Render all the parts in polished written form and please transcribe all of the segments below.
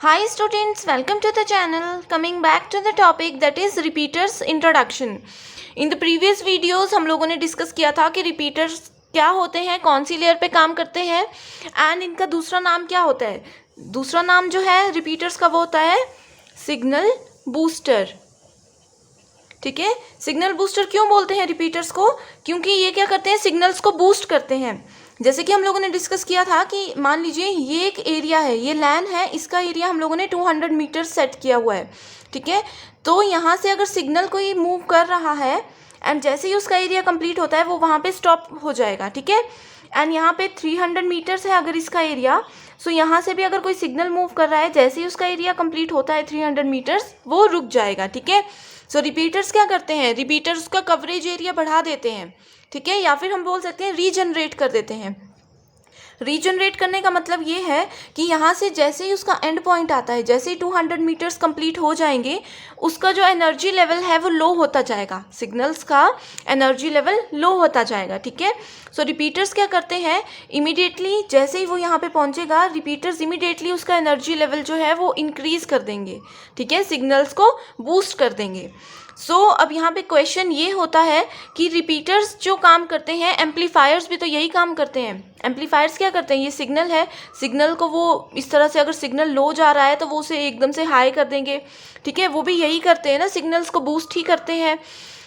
Hi students, welcome to the channel. Coming back to the topic that is repeaters introduction. In the previous videos हम लोगों ने discuss किया था कि repeaters क्या होते हैं, कौन सी लेयर पे काम करते हैं एंड इनका दूसरा नाम क्या होता है. दूसरा नाम जो है repeaters का वो होता है सिग्नल बूस्टर. ठीक है, सिग्नल बूस्टर क्यों बोलते हैं रिपीटर्स को? क्योंकि ये क्या करते हैं, सिग्नल्स को बूस्ट करते हैं. जैसे कि हम लोगों ने डिस्कस किया था कि मान लीजिए ये एक एरिया है, ये लैन है, इसका एरिया हम लोगों ने 200 मीटर सेट किया हुआ है. ठीक है, तो यहाँ से अगर सिग्नल कोई मूव कर रहा है एंड जैसे ही उसका एरिया कंप्लीट होता है वो वहाँ पे स्टॉप हो जाएगा. ठीक है, एंड यहाँ पे 300 मीटर्स है अगर इसका एरिया, सो यहाँ से भी अगर कोई सिग्नल मूव कर रहा है, जैसे ही उसका एरिया कंप्लीट होता है 300 मीटर्स, वो रुक जाएगा. ठीक है, सो रिपीटर्स क्या करते हैं, रिपीटर्स का कवरेज एरिया बढ़ा देते हैं. ठीक है, या फिर हम बोल सकते हैं रीजनरेट कर देते हैं. रीजनरेट करने का मतलब ये है कि यहाँ से जैसे ही उसका एंड पॉइंट आता है, जैसे ही 200 मीटर्स कंप्लीट हो जाएंगे, उसका जो एनर्जी लेवल है वो लो होता जाएगा, सिग्नल्स का एनर्जी लेवल लो होता जाएगा. ठीक है, सो रिपीटर्स क्या करते हैं, इमीडिएटली जैसे ही वो यहाँ पे पहुँचेगा, रिपीटर्स इमीडिएटली उसका एनर्जी लेवल जो है वो इंक्रीज़ कर देंगे. ठीक है, सिग्नल्स को बूस्ट कर देंगे. सो अब यहाँ पे क्वेश्चन ये होता है कि रिपीटर्स जो काम करते हैं, एम्पलीफायर्स भी तो यही काम करते हैं. एम्पलीफायर्स क्या करते हैं, ये सिग्नल है, सिग्नल को वो इस तरह से, अगर सिग्नल लो जा रहा है तो वो उसे एकदम से हाई कर देंगे. ठीक है, वो भी यही करते हैं ना, सिग्नल्स को बूस्ट ही करते हैं.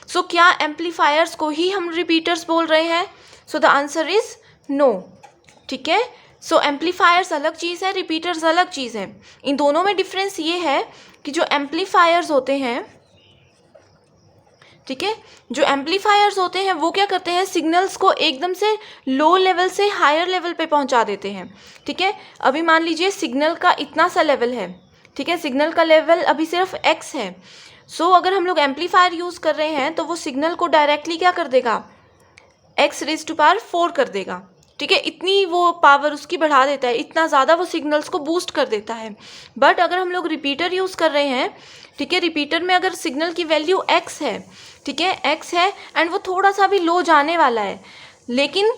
सो क्या एम्पलीफायर्स को ही हम रिपीटर्स बोल रहे हैं? So the answer is no. ठीक है, सो एम्पलीफायर्स अलग चीज़ है, रिपीटर्स अलग चीज़ है. इन दोनों में डिफरेंस ये है कि जो एम्पलीफायर्स होते हैं, ठीक है, जो एम्पलीफायर्स होते हैं वो क्या करते हैं, सिग्नल्स को एकदम से लो लेवल से हायर लेवल पे पहुंचा देते हैं. ठीक है, अभी मान लीजिए सिग्नल का इतना सा लेवल है. ठीक है, सिग्नल का लेवल अभी सिर्फ x है. सो अगर हम लोग एम्पलीफायर यूज़ कर रहे हैं तो वो सिग्नल को डायरेक्टली क्या कर देगा, x⁴ कर देगा. ठीक है, इतनी वो पावर उसकी बढ़ा देता है, इतना ज़्यादा वो सिग्नल्स को बूस्ट कर देता है. बट अगर हम लोग रिपीटर यूज़ कर रहे हैं, ठीक है, रिपीटर में अगर सिग्नल की वैल्यू x है, ठीक है, x है एंड वो थोड़ा सा भी लो जाने वाला है, लेकिन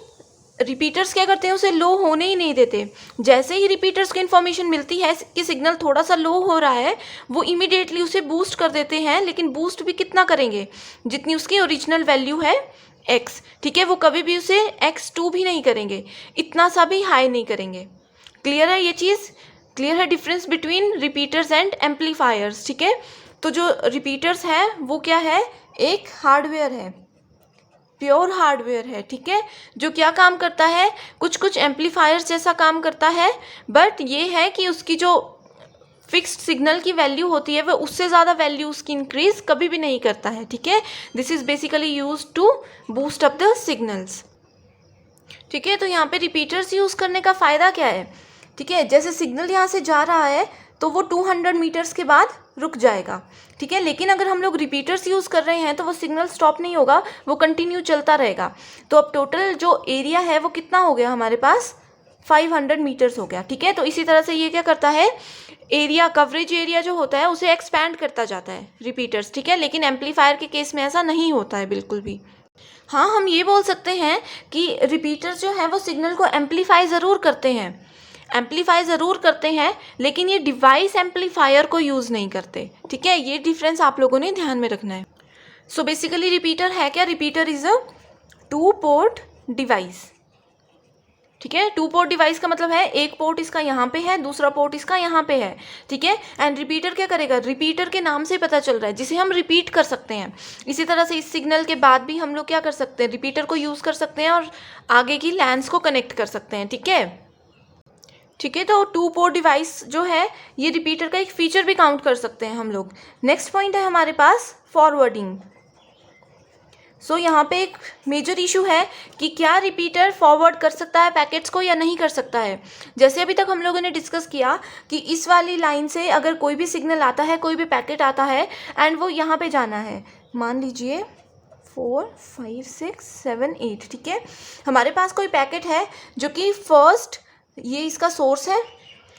रिपीटर्स क्या करते हैं, उसे लो होने ही नहीं देते. जैसे ही रिपीटर्स को इन्फॉर्मेशन मिलती है कि सिग्नल थोड़ा सा लो हो रहा है, वो इमीडिएटली उसे बूस्ट कर देते हैं. लेकिन बूस्ट भी कितना करेंगे, जितनी उसकी ओरिजिनल वैल्यू है x. ठीक है, वो कभी भी उसे x2 भी नहीं करेंगे, इतना सा भी हाई नहीं करेंगे. क्लियर है ये चीज़? क्लियर है difference between repeaters and amplifiers. ठीक है, तो जो रिपीटर्स है वो क्या है, एक हार्डवेयर है, प्योर हार्डवेयर है. ठीक है, जो क्या काम करता है, कुछ कुछ एम्पलीफायर्स जैसा काम करता है, बट ये है कि उसकी जो फिक्स्ड सिग्नल की वैल्यू होती है वो उससे ज़्यादा वैल्यू उसकी इंक्रीज कभी भी नहीं करता है. ठीक है, this is basically use to boost up the signals. ठीक है, तो यहाँ पे रिपीटर्स यूज़ करने का फ़ायदा क्या है? ठीक है, जैसे सिग्नल यहाँ से जा रहा है तो वो 200 मीटर्स के बाद रुक जाएगा. ठीक है, लेकिन अगर हम लोग रिपीटर्स यूज़ कर रहे हैं तो वो सिग्नल स्टॉप नहीं होगा, वो कंटिन्यू चलता रहेगा. तो अब टोटल जो एरिया है वो कितना हो गया हमारे पास, 500 मीटर्स हो गया. ठीक है, तो इसी तरह से ये क्या करता है, एरिया, कवरेज एरिया जो होता है उसे एक्सपैंड करता जाता है रिपीटर्स. ठीक है, लेकिन एम्पलीफायर के केस में ऐसा नहीं होता है बिल्कुल भी. हाँ, हम ये बोल सकते हैं कि रिपीटर्स जो है वो सिग्नल को एम्पलीफाई ज़रूर करते हैं, एम्पलीफाई ज़रूर करते हैं, लेकिन ये डिवाइस एम्पलीफायर को यूज़ नहीं करते. ठीक है, ये डिफरेंस आप लोगों ने ध्यान में रखना है. सो बेसिकली रिपीटर है क्या, repeater is a 2 port device. ठीक है, 2 पोर्ट डिवाइस का मतलब है एक पोर्ट इसका यहाँ पे है, दूसरा पोर्ट इसका यहाँ पे है. ठीक है, एंड रिपीटर क्या करेगा, रिपीटर के नाम से पता चल रहा है, जिसे हम रिपीट कर सकते हैं. इसी तरह से इस सिग्नल के बाद भी हम लोग क्या कर सकते हैं, रिपीटर को यूज़ कर सकते हैं और आगे की लैंस को कनेक्ट कर सकते हैं. ठीक है, ठीक है, तो 2 पोर्ट डिवाइस जो है ये रिपीटर का एक फीचर भी काउंट कर सकते हैं हम लोग. नेक्स्ट पॉइंट है हमारे पास फॉरवर्डिंग. सो यहाँ पे एक मेजर इशू है कि क्या रिपीटर फॉरवर्ड कर सकता है पैकेट्स को या नहीं कर सकता है. जैसे अभी तक हम लोगों ने डिस्कस किया कि इस वाली लाइन से अगर कोई भी सिग्नल आता है, कोई भी पैकेट आता है एंड वो यहाँ पे जाना है, मान लीजिए 4, 5, 6, 7, 8. ठीक है, हमारे पास कोई पैकेट है जो कि फर्स्ट, ये इसका सोर्स है.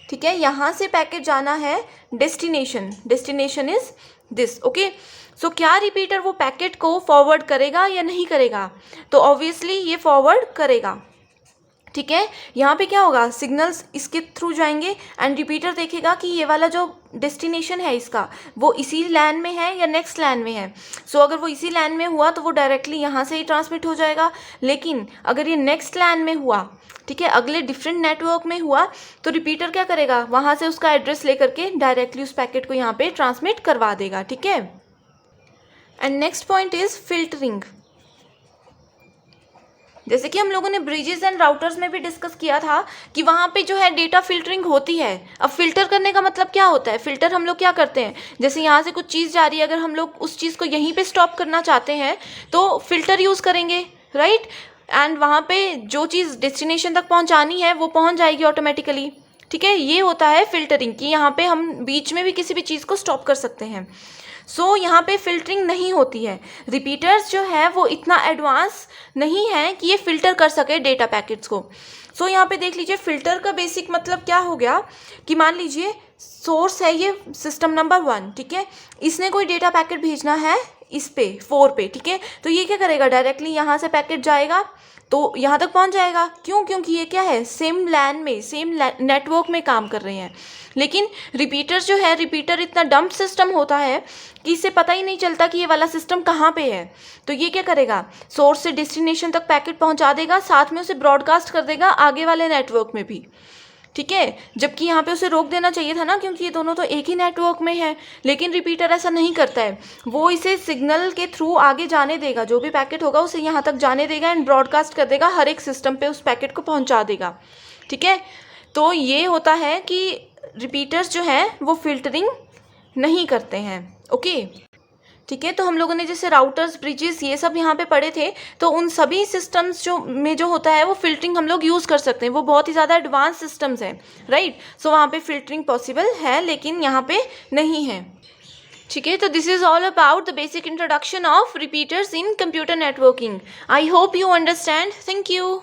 ठीक है, यहाँ से पैकेट जाना है destination, destination is this. Okay, so क्या रिपीटर वो पैकेट को फॉरवर्ड करेगा या नहीं करेगा? तो ऑब्वियसली ये फॉरवर्ड करेगा. ठीक है। यहाँ पे क्या होगा, सिग्नल्स इसके थ्रू जाएंगे एंड रिपीटर देखेगा कि ये वाला जो डेस्टिनेशन है इसका वो इसी लैन में है या नेक्स्ट लैन में है। सो अगर वो इसी लैन में हुआ तो वो डायरेक्टली यहाँ से ही ट्रांसमिट हो जाएगा, लेकिन अगर ये नेक्स्ट लैन में हुआ, ठीक है, अगले डिफरेंट नेटवर्क में हुआ, तो रिपीटर क्या करेगा, वहाँ से उसका एड्रेस लेकर के डायरेक्टली उस पैकेट को यहाँ पे ट्रांसमिट करवा देगा। ठीक है। And next point is filtering. जैसे कि हम लोगों ने ब्रिजेस एंड राउटर्स में भी डिस्कस किया था कि वहाँ पे जो है डेटा फिल्टरिंग होती है। अब फिल्टर करने का मतलब क्या होता है, फिल्टर हम लोग क्या करते हैं, जैसे यहाँ से कुछ चीज़ जा रही है, अगर हम लोग उस चीज़ को यहीं पे स्टॉप करना चाहते हैं तो फिल्टर यूज़ करेंगे, राइट। एंड वहाँ पे जो चीज़ डेस्टिनेशन तक पहुँचानी है वो पहुँच जाएगी ऑटोमेटिकली। ठीक है, ये होता है फिल्टरिंग कि यहाँ पे हम बीच में भी किसी भी चीज़ को स्टॉप कर सकते हैं। सो यहाँ पे फिल्टरिंग नहीं होती है। रिपीटर्स जो है वो इतना एडवांस नहीं है कि ये फिल्टर कर सके डेटा पैकेट्स को। सो यहाँ पे देख लीजिए, फिल्टर का बेसिक मतलब क्या हो गया कि मान लीजिए सोर्स है ये सिस्टम नंबर 1, ठीक है, इसने कोई डेटा पैकेट भेजना है इस पे 4 पे, ठीक है, तो ये क्या करेगा, डायरेक्टली यहाँ से पैकेट जाएगा तो यहाँ तक पहुँच जाएगा। क्यों? क्योंकि ये क्या है, सेम लैन में, सेम नेटवर्क में काम कर रहे हैं। लेकिन रिपीटर जो है, रिपीटर इतना डम्प सिस्टम होता है कि इसे पता ही नहीं चलता कि ये वाला सिस्टम कहाँ पे है। तो ये क्या करेगा, सोर्स से डेस्टिनेशन तक पैकेट पहुँचा देगा, साथ में उसे ब्रॉडकास्ट कर देगा आगे वाले नेटवर्क में भी। ठीक है, जबकि यहाँ पे उसे रोक देना चाहिए था ना, क्योंकि ये दोनों तो एक ही नेटवर्क में है। लेकिन रिपीटर ऐसा नहीं करता है, वो इसे सिग्नल के थ्रू आगे जाने देगा, जो भी पैकेट होगा उसे यहाँ तक जाने देगा एंड ब्रॉडकास्ट कर देगा, हर एक सिस्टम पे उस पैकेट को पहुँचा देगा। ठीक है, तो ये होता है कि रिपीटर्स जो हैं वो फिल्टरिंग नहीं करते हैं। ओके, ठीक है। तो हम लोगों ने जैसे राउटर्स, ब्रिजेस, ये सब यहाँ पे पढ़े थे, तो उन सभी सिस्टम्स जो होता है वो फिल्टरिंग हम लोग यूज़ कर सकते हैं। वो बहुत ही ज़्यादा एडवांस सिस्टम्स हैं, राइट। सो वहाँ पे फिल्टरिंग पॉसिबल है, लेकिन यहाँ पे नहीं है। ठीक है, तो this is all about the basic introduction of repeaters in computer networking. I hope you understand. Thank you.